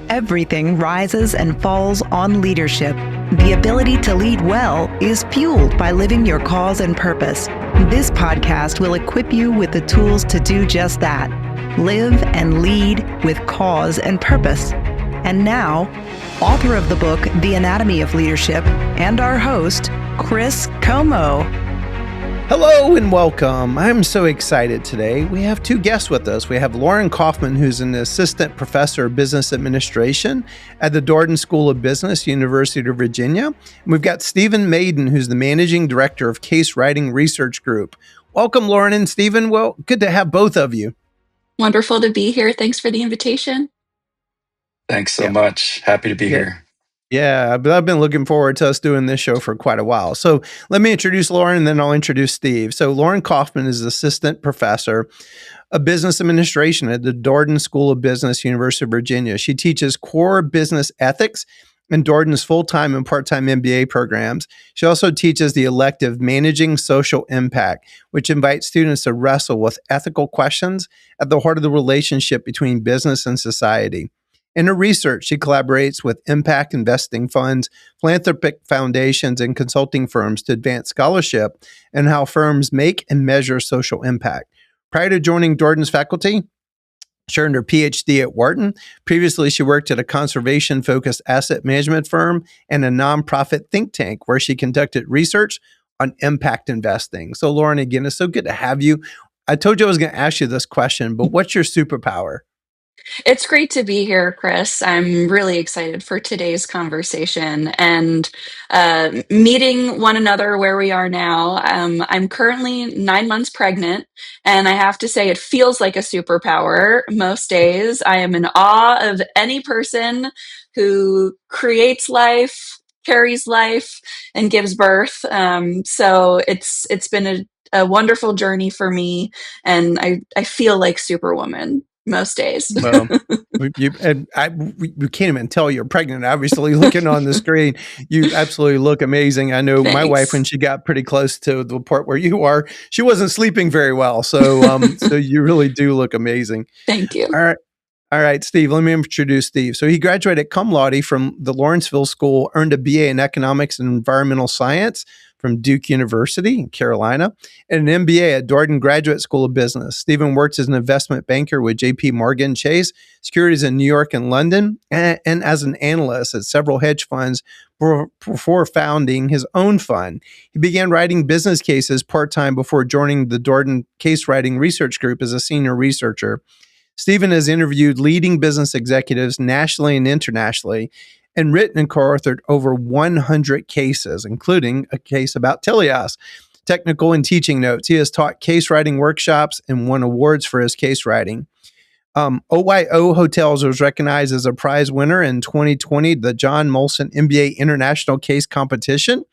Everything rises and falls on leadership. The ability to lead well is fueled by living your cause and purpose. This podcast will equip you with the tools to do just that. Live and lead with cause and purpose. And now, author of the book, The Anatomy of Leadership, and our host, Chris Comeaux. Hello and welcome. I'm so excited today. We have two guests with us. We have Lauren Kaufmann, who's an assistant professor of business administration at the Darden School of Business, University of Virginia. And we've got Stephen Maiden, who's the managing director of Case Writing Research Group. Welcome, Lauren and Stephen. Well, good to have both of you. Wonderful to be here. Thanks for the invitation. Thanks so much. Happy to be here. Yeah, but I've been looking forward to us doing this show for quite a while. So let me introduce Lauren, and then I'll introduce Steve. So Lauren Kaufmann is assistant professor of business administration at the Darden School of Business, University of Virginia. She teaches core business ethics in Darden's full-time and part-time MBA programs. She also teaches the elective Managing Social Impact, which invites students to wrestle with ethical questions at the heart of the relationship between business and society. In her research, she collaborates with impact investing funds, philanthropic foundations, and consulting firms to advance scholarship and how firms make and measure social impact. Prior to joining Darden's faculty, she earned her PhD at Wharton. Previously, she worked at a conservation-focused asset management firm and a nonprofit think tank where she conducted research on impact investing. So, Lauren, again, it's so good to have you. I told you I was going to ask you this question, but what's your superpower? It's great to be here, Chris. I'm really excited for today's conversation and meeting one another where we are now. I'm currently 9 months pregnant, and I have to say it feels like a superpower most days. I am in awe of any person who creates life, carries life, and gives birth. So it's been a wonderful journey for me, and I feel like Superwoman most days. Well, we can't even tell you're pregnant. Obviously, looking on the screen, you absolutely look amazing. I know my wife, when she got pretty close to the part where you are, she wasn't sleeping very well. So, so you really do look amazing. Thank you. All right, Steve, let me introduce Steve. So he graduated cum laude from the Lawrenceville School, earned a BA in economics and environmental science from Duke University in Carolina, and an MBA at Darden Graduate School of Business. Stephen works as an investment banker with JP Morgan Chase Securities in New York and London, and as an analyst at several hedge funds before founding his own fund. He began writing business cases part-time before joining the Darden Case Writing Research Group as a senior researcher. Stephen has interviewed leading business executives nationally and internationally and written and co-authored over 100 cases, including a case about Teleios, technical and teaching notes. He has taught case writing workshops and won awards for his case writing. OYO Hotels was recognized as a prize winner in 2020, the John Molson MBA International Case Competition.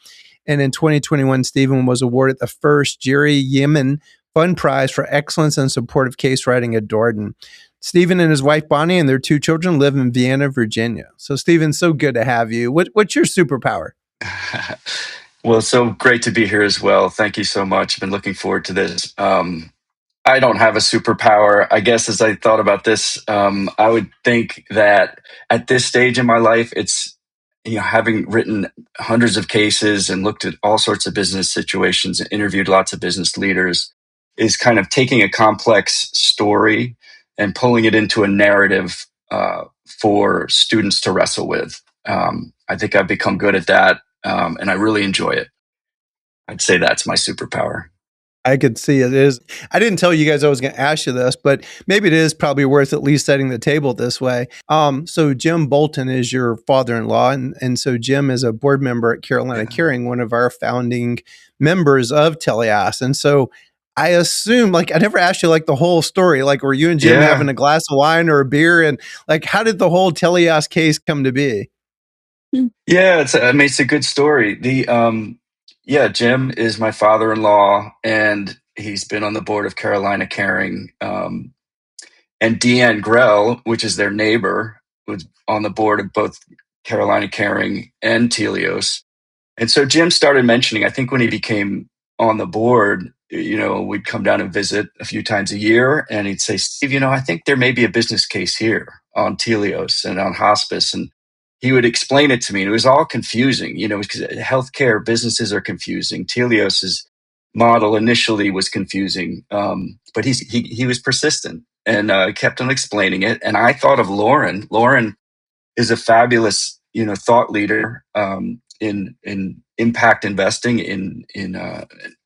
And in 2021, Stephen was awarded the first Jerry Yemen Fund Prize for Excellence in Supportive Case Writing at Darden. Stephen and his wife, Bonnie, and their two children live in Vienna, Virginia. So, Stephen, so good to have you. What's your superpower? Well, so great to be here as well. Thank you so much. I've been looking forward to this. I don't have a superpower. I guess as I thought about this, I would think that at this stage in my life, it's, having written hundreds of cases and looked at all sorts of business situations and interviewed lots of business leaders, is kind of taking a complex story and pulling it into a narrative for students to wrestle with. I think I've become good at that, and I really enjoy it. I'd say that's my superpower. I could see it is. I didn't tell you guys I was going to ask you this, but maybe it is probably worth at least setting the table this way. So Jim Bolton is your father-in-law, and so Jim is a board member at Carolina Caring, one of our founding members of Teleios. And so I assume, I never asked you the whole story. Were you and Jim having a glass of wine or a beer, and how did the whole Teleios case come to be? Yeah, it's a good story. Jim is my father-in-law, and he's been on the board of Carolina Caring. And Deanne Grell, which is their neighbor, was on the board of both Carolina Caring and Teleios. And so Jim started mentioning, I think when he became on the board, would come down and visit a few times a year, and he'd say, Steve, I think there may be a business case here on Teleios and on Hospice. And he would explain it to me. And it was all confusing, because healthcare businesses are confusing. Telios's model initially was confusing, but he was persistent and kept on explaining it. And I thought of Lauren. Lauren is a fabulous, thought leader in impact investing.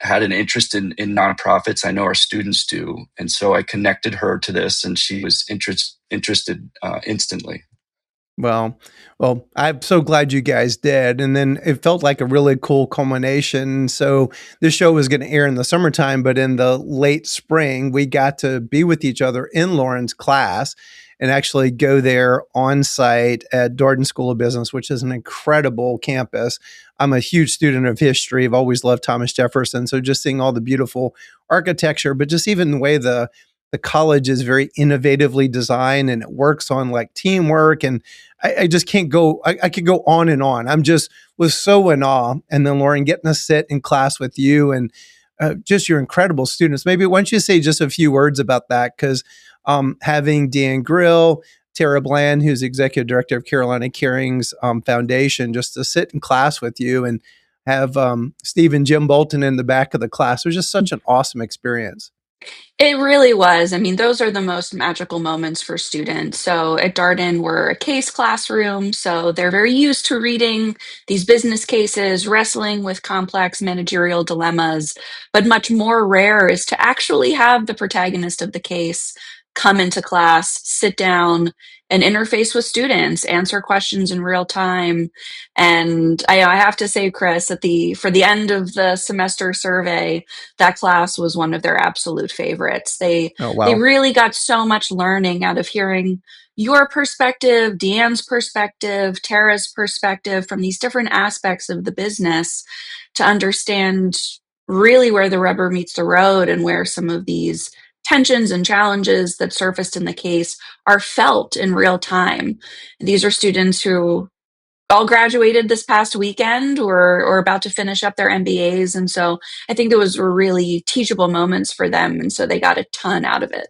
Had an interest in nonprofits. I know our students do, and so I connected her to this, and she was interested instantly. Well, I'm so glad you guys did. And then it felt like a really cool culmination. So this show was going to air in the summertime, but in the late spring, we got to be with each other in Lauren's class and actually go there on site at Darden School of Business, which is an incredible campus. I'm a huge student of history. I've always loved Thomas Jefferson. So just seeing all the beautiful architecture, but just even the way the college is very innovatively designed and it works on like teamwork. And I just can't go, I could go on and on. I'm just was so in awe. And then Lauren, getting to sit in class with you and just your incredible students. Maybe why don't you say just a few words about that? Because having Dan Grill, Tara Bland, who's executive director of Carolina Caring's Foundation, just to sit in class with you and have Steve and Jim Bolton in the back of the class, it was just such an awesome experience. It really was. I mean, those are the most magical moments for students. So at Darden, we're a case classroom. So they're very used to reading these business cases, wrestling with complex managerial dilemmas. But much more rare is to actually have the protagonist of the case come into class, sit down, and interface with students, answer questions in real time. And I have to say, Chris, for the end of the semester survey, that class was one of their absolute favorites. Oh, They wow. really got so much learning out of hearing your perspective, Deanne's perspective, Tara's perspective from these different aspects of the business to understand really where the rubber meets the road and where some of these tensions and challenges that surfaced in the case are felt in real time. These are students who all graduated this past weekend or about to finish up their MBAs. And so I think those were really teachable moments for them. And so they got a ton out of it.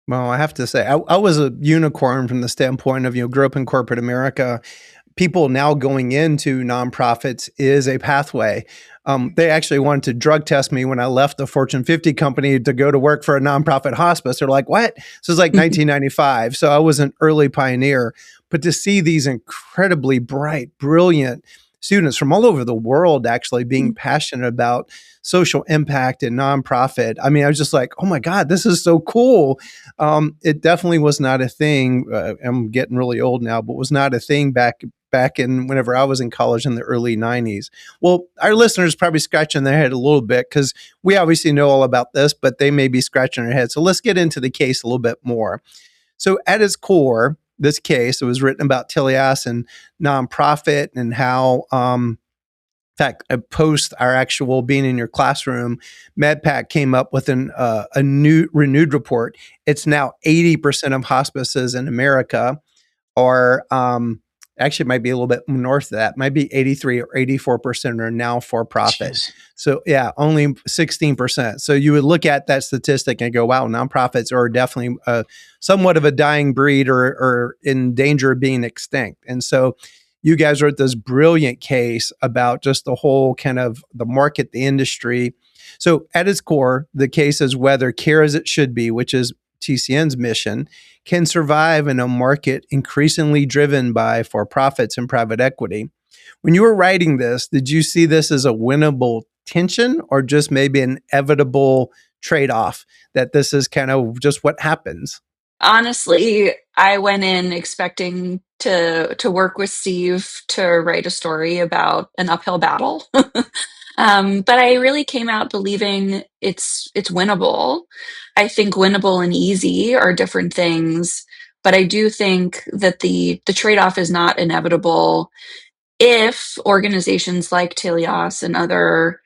Well, I have to say, I was a unicorn from the standpoint of, grew up in corporate America. People now going into nonprofits is a pathway. They actually wanted to drug test me when I left the Fortune 50 company to go to work for a nonprofit hospice. They're like, what? So it's like 1995. So I was an early pioneer. But to see these incredibly bright, brilliant students from all over the world actually being passionate about social impact and nonprofit. I mean, I was just like, oh my God, this is so cool. It definitely was not a thing. I'm getting really old now, but was not a thing back in whenever I was in college in the early 90s. Well, our listeners probably scratching their head a little bit because we obviously know all about this, but they may be scratching their head. So let's get into the case a little bit more. So at its core, this case, it was written about Teleios and nonprofit and how, in fact, post our actual being in your classroom, MedPAC came up with a new renewed report. It's now 80% of hospices in America are actually it might be a little bit north of that. It might be 83 or 84% are now for profit. Jeez. So yeah, only 16%. So you would look at that statistic and go, wow, nonprofits are definitely somewhat of a dying breed or in danger of being extinct. And so you guys wrote this brilliant case about just the whole kind of the market, the industry. So at its core, the case is whether care as it should be, which is TCN's mission, can survive in a market increasingly driven by for-profits and private equity. When you were writing this, did you see this as a winnable tension or just maybe an inevitable trade-off that this is kind of just what happens? Honestly, I went in expecting to work with Steve to write a story about an uphill battle. But I really came out believing it's winnable. I think winnable and easy are different things, but I do think that the trade-off is not inevitable if organizations like Teleios and other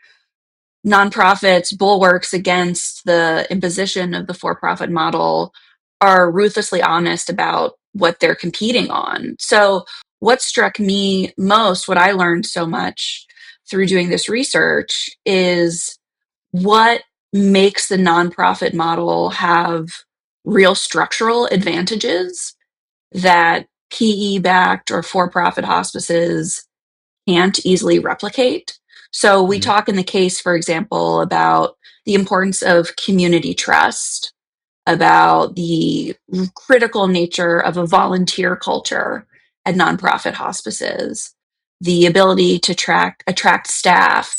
nonprofits, bulwarks against the imposition of the for-profit model, are ruthlessly honest about what they're competing on. So what struck me most, what I learned so much through doing this research, is what makes the nonprofit model have real structural advantages that PE-backed or for-profit hospices can't easily replicate. So we talk in the case, for example, about the importance of community trust, about the critical nature of a volunteer culture at nonprofit hospices, the ability to attract staff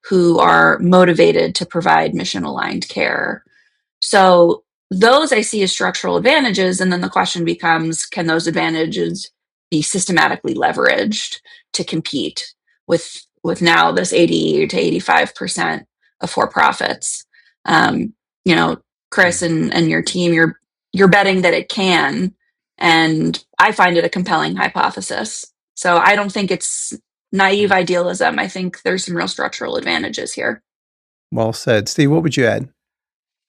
who are motivated to provide mission-aligned care. So those I see as structural advantages, and then the question becomes, can those advantages be systematically leveraged to compete with now this 80 to 85% of for-profits? You know, Chris and your team, you're betting that it can, and I find it a compelling hypothesis. So I don't think it's naive idealism. I think there's some real structural advantages here. Well said. Steve, what would you add?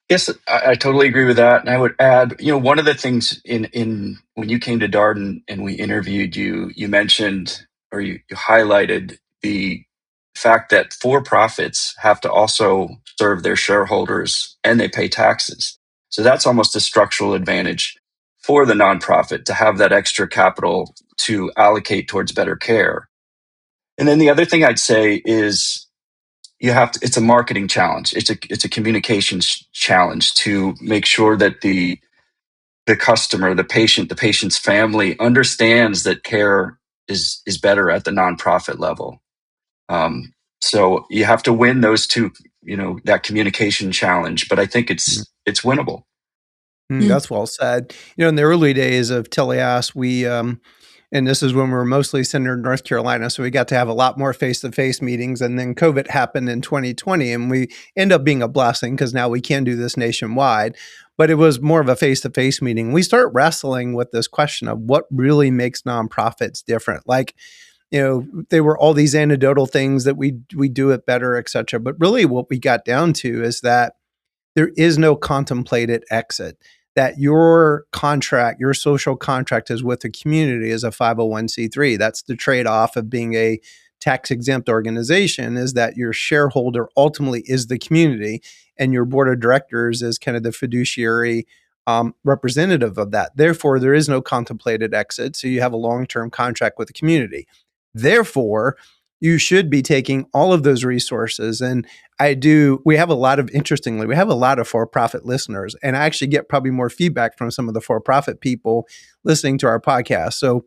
Yes, I totally agree with that. And I would add, one of the things in when you came to Darden and we interviewed you, you mentioned or you highlighted the fact that for-profits have to also serve their shareholders and they pay taxes. So that's almost a structural advantage for the nonprofit to have that extra capital to allocate towards better care. And then the other thing I'd say is it's a marketing challenge. It's a communications challenge to make sure that the customer, the patient's family understands that care is better at the nonprofit level. So you have to win those two, that communication challenge. But I think it's winnable. That's well said. In the early days of Teleios, we and this is when we were mostly centered in North Carolina, so we got to have a lot more face-to-face meetings. And then COVID happened in 2020, and we end up being a blessing because now we can do this nationwide. But it was more of a face-to-face meeting. We start wrestling with this question of what really makes nonprofits different. Like, there were all these anecdotal things that we do it better, et cetera. But really what we got down to is that there is no contemplated exit, that your contract, your social contract is with the community as a 501c3. That's the trade-off of being a tax-exempt organization, is that your shareholder ultimately is the community and your board of directors is kind of the fiduciary representative of that. Therefore, there is no contemplated exit. So you have a long-term contract with the community. Therefore, you should be taking all of those resources. And we have a lot of for-profit listeners, and I actually get probably more feedback from some of the for-profit people listening to our podcast. So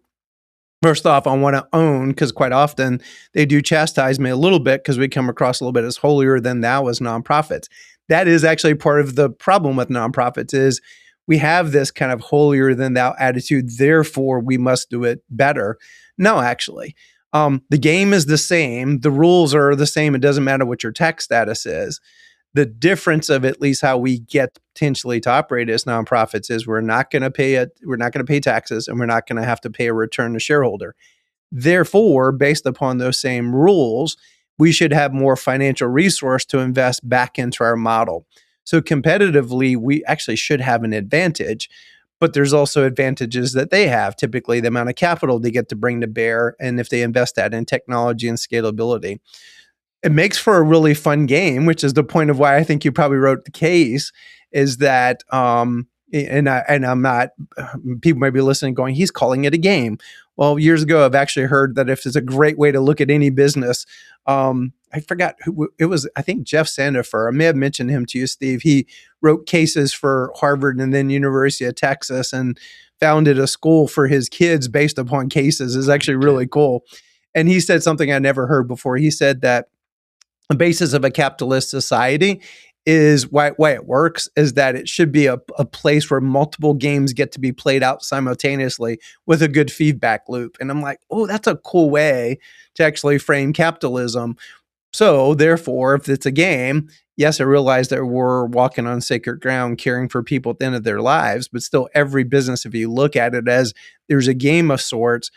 first off, I want to own, because quite often they do chastise me a little bit because we come across a little bit as holier than thou as nonprofits. That is actually part of the problem with nonprofits is we have this kind of holier than thou attitude, therefore we must do it better. No, actually. The game is the same. The rules are the same. It doesn't matter what your tax status is. The difference of at least how we get potentially to operate as nonprofits is we're not going to pay taxes, and we're not going to have to pay a return to shareholder. Therefore, based upon those same rules, we should have more financial resource to invest back into our model. So competitively, we actually should have an advantage. But there's also advantages that they have, typically the amount of capital they get to bring to bear, and if they invest that in technology and scalability. It makes for a really fun game, which is the point of why I think you probably wrote the case, is that, and I'm not, people might be listening going, he's calling it a game. Well, years ago, I've actually heard that if it's a great way to look at any business, I forgot who it was. I think Jeff Sandifer. I may have mentioned him to you, Steve. He wrote cases for Harvard and then University of Texas and founded a school for his kids based upon cases. It's actually really cool. And he said something I never heard before. He said that the basis of a capitalist society is why it works is that it should be a place where multiple games get to be played out simultaneously with a good feedback loop. And I'm like, oh, that's a cool way to actually frame capitalism. So therefore, if it's a game, yes, I realize that we're walking on sacred ground, caring for people at the end of their lives, but still every business, if you look at it as there's a game of sorts,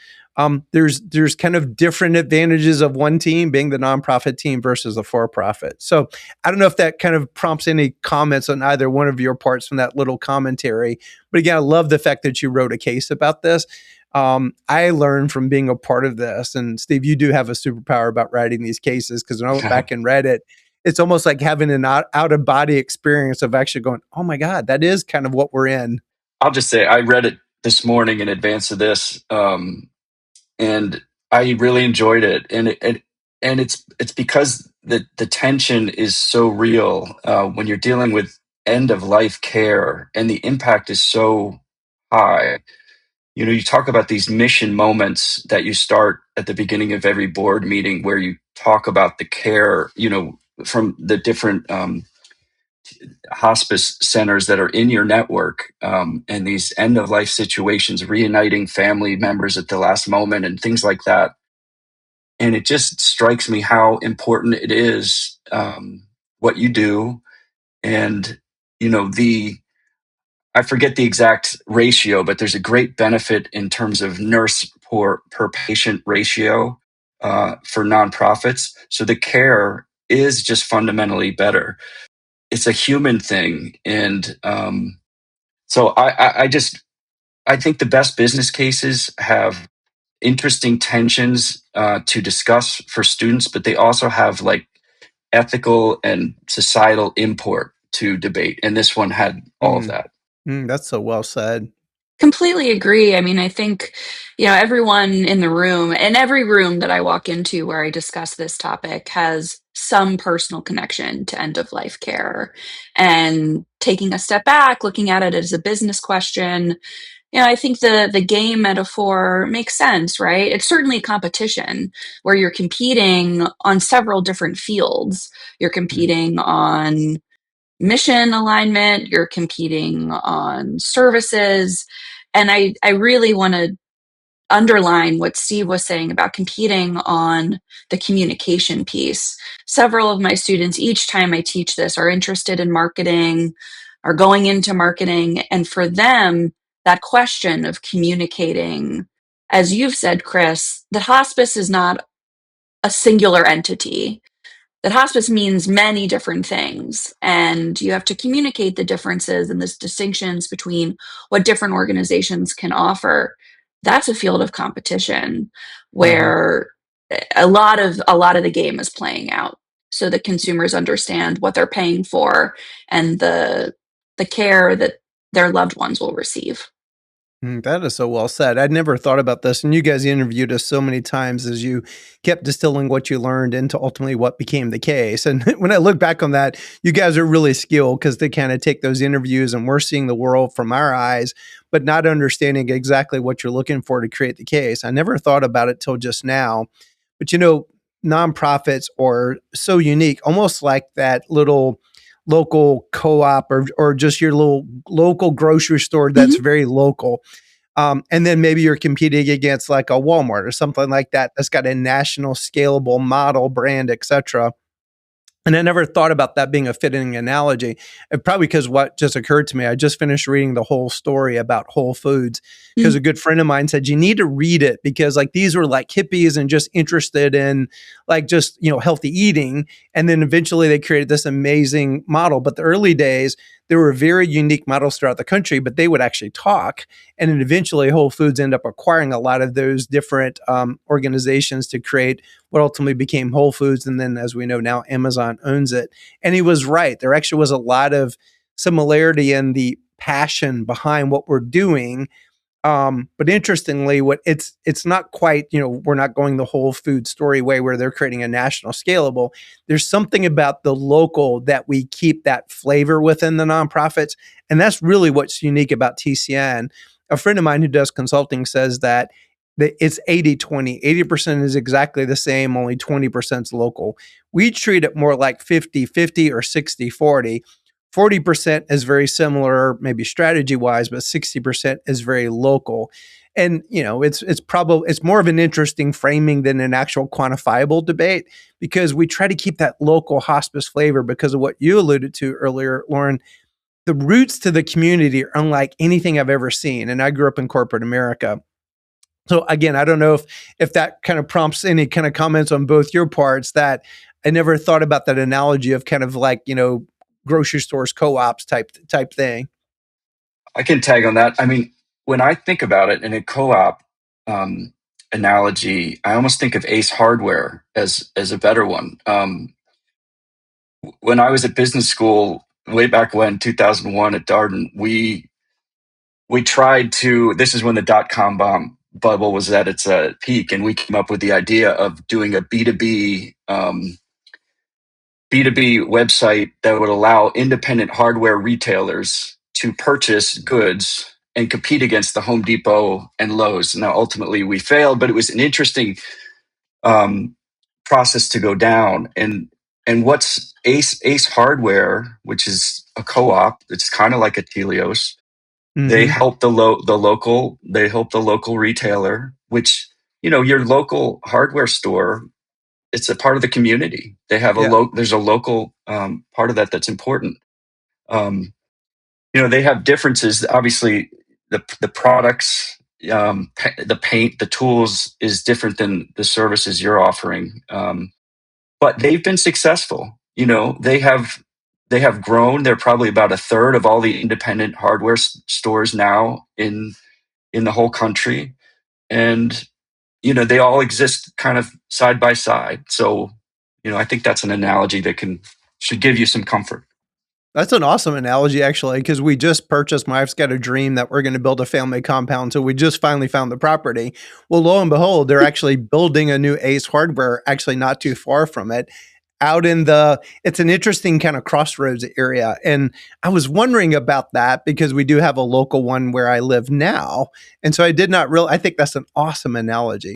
there's kind of different advantages of one team being the nonprofit team versus the for-profit. So I don't know if that kind of prompts any comments on either one of your parts from that little commentary. But again, I love the fact that you wrote a case about this. I learned from being a part of this, and Steve, you do have a superpower about writing these cases, because when I went back and read it, it's almost like having an out of body experience of actually going, oh my God, that is kind of what we're in. I'll just say I read it this morning in advance of this, and I really enjoyed it. And it's because the tension is so real when you're dealing with end of life care, and the impact is so high. You talk about these mission moments that you start at the beginning of every board meeting, where you talk about the care, from the different hospice centers that are in your network, and these end of life situations, reuniting family members at the last moment and things like that. And it just strikes me how important it is, what you do. And, the I forget the exact ratio, but there's a great benefit in terms of nurse per patient ratio for nonprofits. So the care is just fundamentally better. It's a human thing, and so I think the best business cases have interesting tensions to discuss for students, but they also have like ethical and societal import to debate, and this one had all of that. That's so well said. Completely agree. I mean, I think, everyone in the room, and every room that I walk into where I discuss this topic has some personal connection to end of life care. And taking a step back, looking at it as a business question, I think the game metaphor makes sense, right? It's certainly a competition where you're competing on several different fields. You're competing on mission alignment, you're competing on services. And I really want to underline what Steve was saying about competing on the communication piece. Several of my students, each time I teach this, are interested in marketing, are going into marketing. And for them, that question of communicating, as you've said, Chris, that hospice is not a singular entity, that hospice means many different things, and you have to communicate the differences and the distinctions between what different organizations can offer. That's a field of competition where a lot of the game is playing out, so that consumers understand what they're paying for and the care that their loved ones will receive. That is so well said. I'd never thought about this. And you guys interviewed us so many times as you kept distilling what you learned into ultimately what became the case. And when I look back on that, you guys are really skilled because they kind of take those interviews and we're seeing the world from our eyes, but not understanding exactly what you're looking for to create the case. I never thought about it till just now. But nonprofits are so unique, almost like that little local co-op or just your little local grocery store that's very local. And then maybe you're competing against like a Walmart or something like that that's got a national scalable model brand, etc. And I never thought about that being a fitting analogy. And probably because what just occurred to me, I just finished reading the whole story about Whole Foods because a good friend of mine said, you need to read it because like these were like hippies and just interested in like just, healthy eating. And then eventually they created this amazing model. But the early days, there were very unique models throughout the country, but they would actually talk. And then eventually Whole Foods ended up acquiring a lot of those different organizations to create what ultimately became Whole Foods. And then, as we know now, Amazon owns it. And he was right. There actually was a lot of similarity in the passion behind what we're doing. But interestingly, it's not quite, we're not going the Whole Food story way where they're creating a national scalable. There's something about the local that we keep that flavor within the nonprofits. And that's really what's unique about TCN. A friend of mine who does consulting says that it's 80-20. 80% is exactly the same, only 20% is local. We treat it more like 50-50 or 60-40. 40% is very similar, maybe strategy wise, but 60% is very local. And it's more of an interesting framing than an actual quantifiable debate because we try to keep that local hospice flavor because of what you alluded to earlier, Lauren. The roots to the community are unlike anything I've ever seen. And I grew up in corporate America. So again, I don't know if that kind of prompts any kind of comments on both your parts. That I never thought about that analogy of kind of like, grocery stores, co-ops type thing. I can tag on that. I mean, when I think about it in a co-op analogy, I almost think of Ace Hardware as a better one. when I was at business school, way back when, 2001 at Darden, we tried to, this is when the dot-com bomb bubble was at its peak, and we came up with the idea of doing a B2B website that would allow independent hardware retailers to purchase goods and compete against the Home Depot and Lowe's. Now, ultimately, we failed, but it was an interesting process to go down. And what's Ace Hardware, which is a co-op, it's kind of like a Teleios. They help the local retailer, which, your local hardware store, it's a part of the community. They have there's a local part of that that's important. They have differences. Obviously, the products, the paint, the tools is different than the services you're offering. But they've been successful. They have grown. They're probably about a third of all the independent hardware stores now in the whole country, and they all exist kind of side by side. So, I think that's an analogy that should give you some comfort. That's an awesome analogy, actually, because we just purchased, my wife's got a dream that we're going to build a family compound. So we just finally found the property. Well, lo and behold, they're actually building a new Ace Hardware, actually not too far from it, out in it's an interesting kind of crossroads area. And I was wondering about that because we do have a local one where I live now. And so I did not really, I think that's an awesome analogy.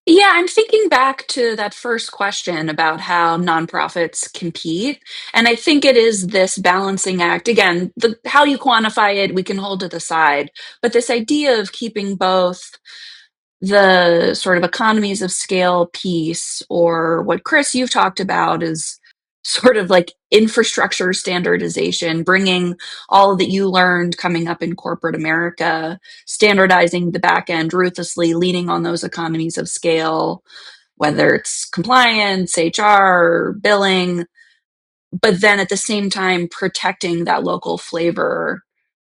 Yeah, I'm thinking back to that first question about how nonprofits compete. And I think it is this balancing act. Again, how you quantify it, we can hold to the side. But this idea of keeping both the sort of economies of scale piece, or what, Chris, you've talked about is sort of like infrastructure standardization, bringing all that you learned coming up in corporate America, standardizing the back end ruthlessly, leaning on those economies of scale, whether it's compliance, HR, billing, but then at the same time protecting that local flavor,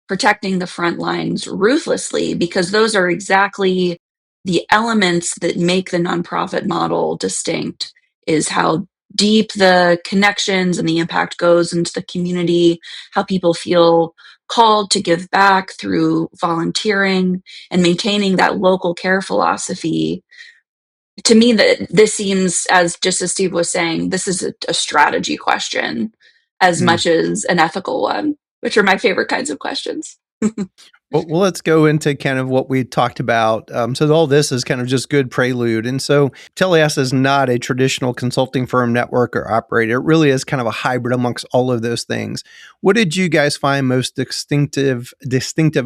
protecting the front lines ruthlessly, because those are exactly the elements that make the nonprofit model distinct, is how deep the connections and the impact goes into the community, how people feel called to give back through volunteering and maintaining that local care philosophy. To me, that this seems, as just as Steve was saying, this is a strategy question as much as an ethical one, which are my favorite kinds of questions. Well, let's go into kind of what we talked about. So all this is kind of just good prelude. And so Teleios is not a traditional consulting firm, network, or operator. It really is kind of a hybrid amongst all of those things. What did you guys find most distinctive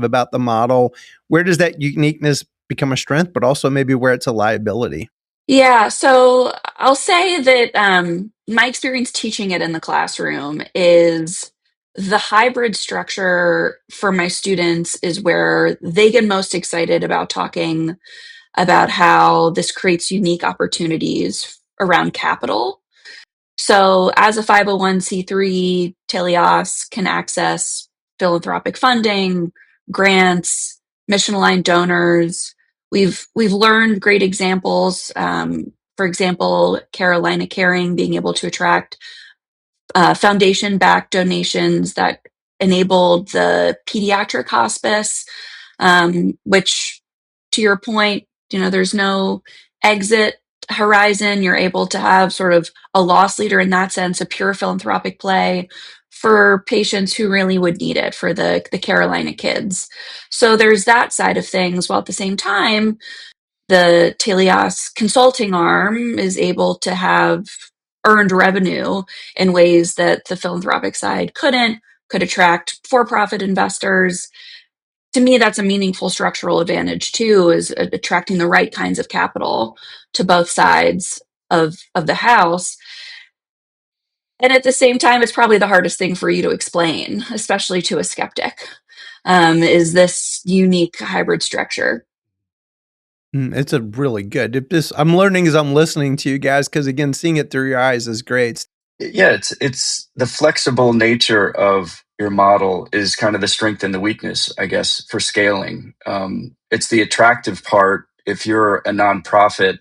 about the model? Where does that uniqueness become a strength, but also maybe where it's a liability? Yeah, so I'll say that my experience teaching it in the classroom is the hybrid structure for my students is where they get most excited about talking about how this creates unique opportunities around capital. So, as a 501c3, Teleios can access philanthropic funding, grants, mission aligned donors. We've learned great examples. For example, Carolina Caring being able to attract foundation backed donations that enabled the pediatric hospice, which, to your point, there's no exit horizon. You're able to have sort of a loss leader in that sense, a pure philanthropic play for patients who really would need it, for the Carolina kids. So there's that side of things, while at the same time, the Teleios consulting arm is able to have earned revenue in ways that the philanthropic side could attract for-profit investors. To me, that's a meaningful structural advantage too, is attracting the right kinds of capital to both sides of the house. And at the same time, it's probably the hardest thing for you to explain, especially to a skeptic, is this unique hybrid structure. It's a really good. I'm learning as I'm listening to you guys, because again, seeing it through your eyes is great. Yeah, it's the flexible nature of your model is kind of the strength and the weakness, I guess, for scaling. It's the attractive part if you're a nonprofit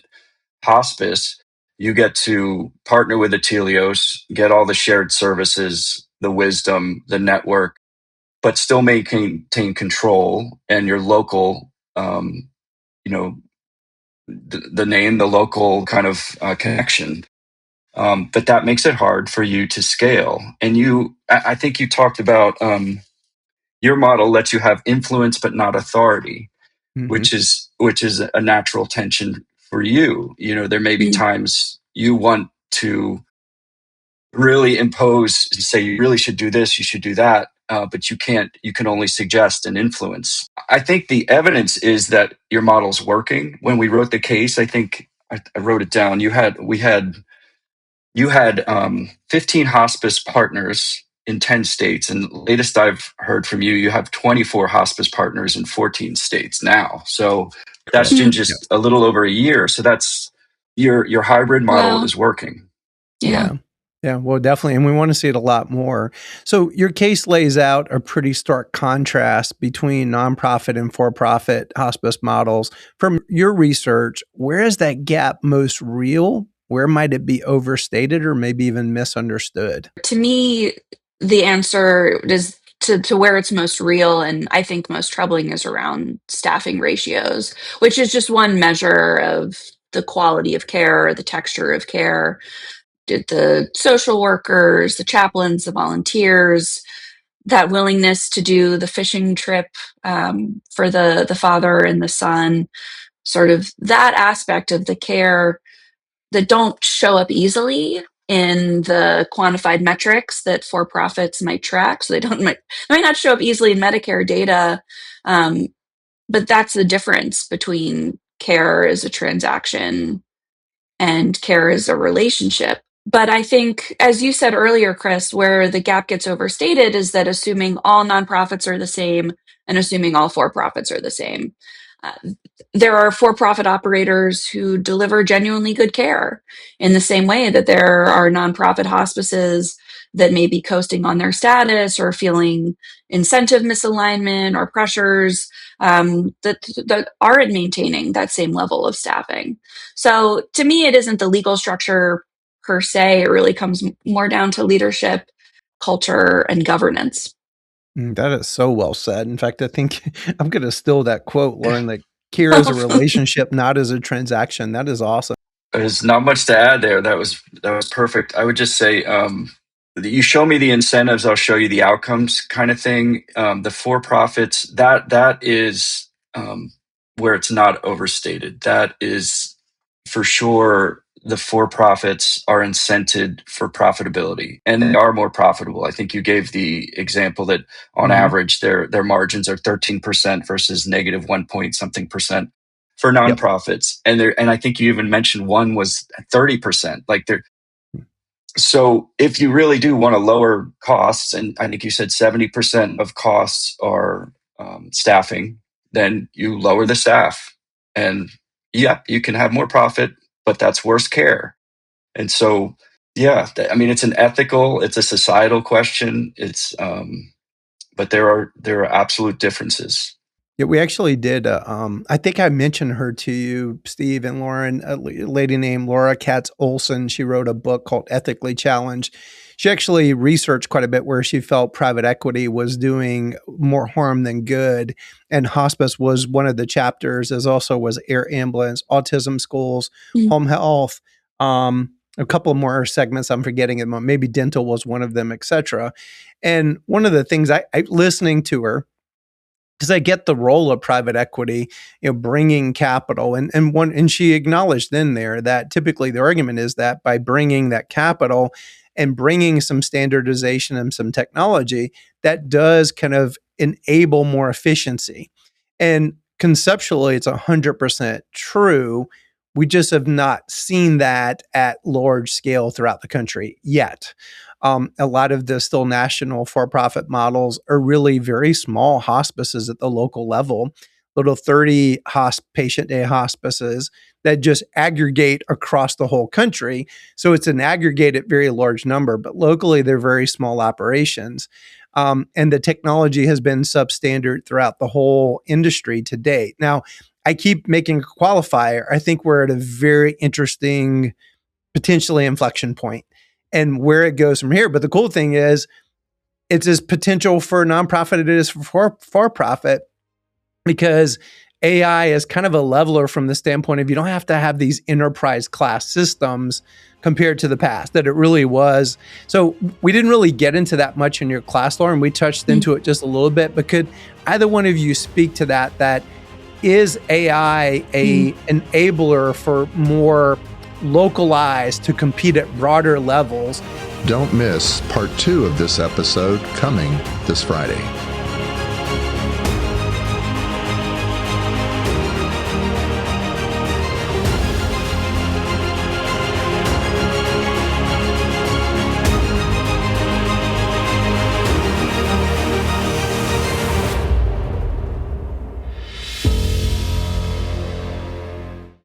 hospice. You get to partner with the Teleios, get all the shared services, the wisdom, the network, but still maintain control and your local, the name, the local kind of connection. But that makes it hard for you to scale. And I think you talked about your model lets you have influence but not authority, which is a natural tension for you. There may be times you want to really impose, say you really should do this, you should do that, but you can't. You can only suggest and influence. I think the evidence is that your model's working. When we wrote the case, I think I wrote it down. You had 15 hospice partners in 10 states. And latest I've heard from you, you have 24 hospice partners in 14 states now. So that's in just a little over a year. So that's your hybrid model is working. Yeah. Yeah, well, definitely. And we want to see it a lot more. So your case lays out a pretty stark contrast between nonprofit and for-profit hospice models. From your research, where is that gap most real? Where might it be overstated or maybe even misunderstood? To me, the answer is to where it's most real and I think most troubling is around staffing ratios, which is just one measure of the quality of care, the texture of care. Did the social workers, the chaplains, the volunteers, that willingness to do the fishing trip for the father and the son, sort of that aspect of the care that don't show up easily in the quantified metrics that for-profits might track. So they might not show up easily in Medicare data, but that's the difference between care as a transaction and care as a relationship. But I think, as you said earlier, Chris, where the gap gets overstated is that assuming all nonprofits are the same and assuming all for-profits are the same. There are for-profit operators who deliver genuinely good care in the same way that there are nonprofit hospices that may be coasting on their status or feeling incentive misalignment or pressures that aren't maintaining that same level of staffing. So to me, it isn't the legal structure per se. It really comes more down to leadership, culture, and governance. That is so well said. In fact, I think I'm going to steal that quote, Lauren, that care is a relationship, not as a transaction. That is awesome. There's not much to add there. That was perfect. I would just say, you show me the incentives, I'll show you the outcomes kind of thing. The for-profits, that is where it's not overstated. That is for sure. The for-profits are incented for profitability, and they are more profitable. I think you gave the example that on average their margins are 13% versus negative 1 point something percent for nonprofits. Yep. And I think you even mentioned one was 30%. So if you really do want to lower costs, and I think you said 70% of costs are staffing, then you lower the staff, and you can have more profit, but that's worse care. And so, it's an ethical, it's a societal question. But there are absolute differences. Yeah, we actually did. I think I mentioned her to you, Steve and Lauren, a lady named Laura Katz Olson. She wrote a book called Ethically Challenged. She actually researched quite a bit where she felt private equity was doing more harm than good. And hospice was one of the chapters, as also was air ambulance, autism schools, home health, a couple more segments I'm forgetting at the moment. Maybe dental was one of them, et cetera. And one of the things I listening to her, because I get the role of private equity, bringing capital, and she acknowledged in there that typically the argument is that by bringing that capital and bringing some standardization and some technology, that does kind of enable more efficiency. And conceptually, it's 100% true. We just have not seen that at large scale throughout the country yet. A lot of the still national for-profit models are really very small hospices at the local level, little 30 patient day hospices that just aggregate across the whole country. So it's an aggregated, very large number, but locally they're very small operations. And the technology has been substandard throughout the whole industry to date. Now, I keep making a qualifier. I think we're at a very interesting potentially inflection point and where it goes from here. But the cool thing is it's as potential for nonprofit it is for profit, because AI is kind of a leveler from the standpoint of you don't have to have these enterprise class systems compared to the past that it really was. So we didn't really get into that much in your class, Lauren. We touched into it just a little bit, but could either one of you speak to that is AI a enabler for more localized to compete at broader levels? Don't miss part 2 of this episode coming this Friday.